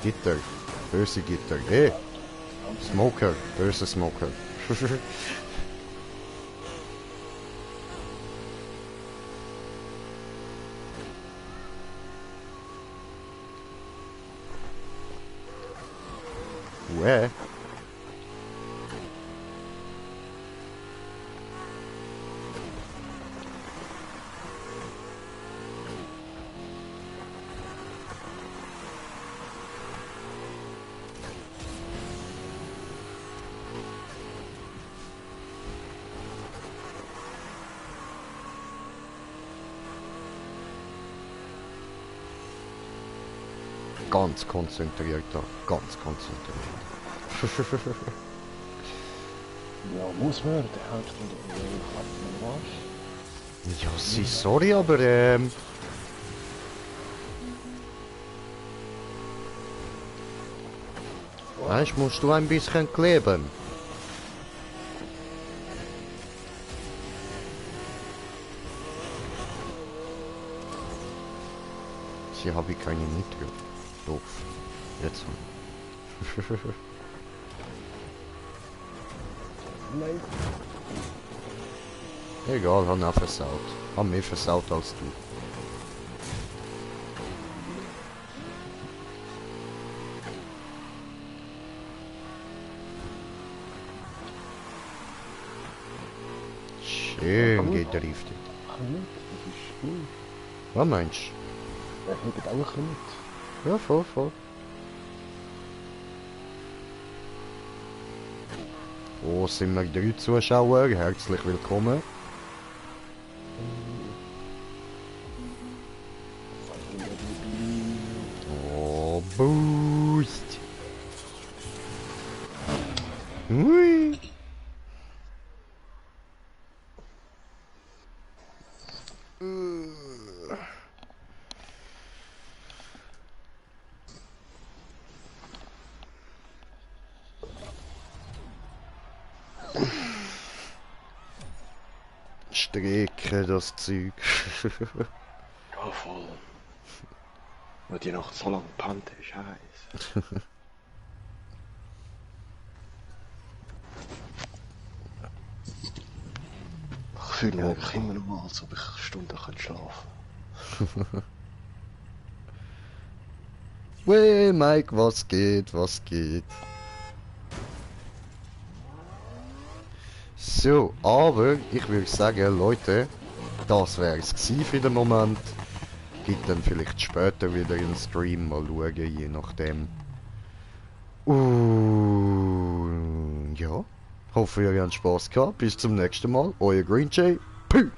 Gitter. Böse Gitter. Hey. Smoker. Böse Smoker. Where? Ganz konzentriert da. Ganz konzentriert. Ja, muss man, der hat von der Arsch. Ja, sie, sorry, aber weißt, musst du ein bisschen kleben. Hier habe ich keine Nitro. Doof. Jetzt. Nein. Egal, han auch versaut. Haben mehr versaut als du. Schön gedriftet. Ach nicht, das ist gut. Was meinst Er hebt auch ein bisschen mit. du? Ja, voll, voll. Oh, sind wir 3 Zuschauer. Herzlich willkommen. Oh, Boost. Hui. Strecke, das Zeug. Ja, voll. Weil die noch so lange gepannt ist, scheiße. Ich fühle mich eigentlich immer noch mal, als ob ich Stunden schlafen kann. Wey, Mike, was geht, was geht? So, aber ich würde sagen, Leute, das wäre es für den Moment. Gibt dann vielleicht später wieder einen Stream, mal schauen, je nachdem. Ja, hoffe ihr habt Spaß gehabt. Bis zum nächsten Mal, euer Green Jay. Peace!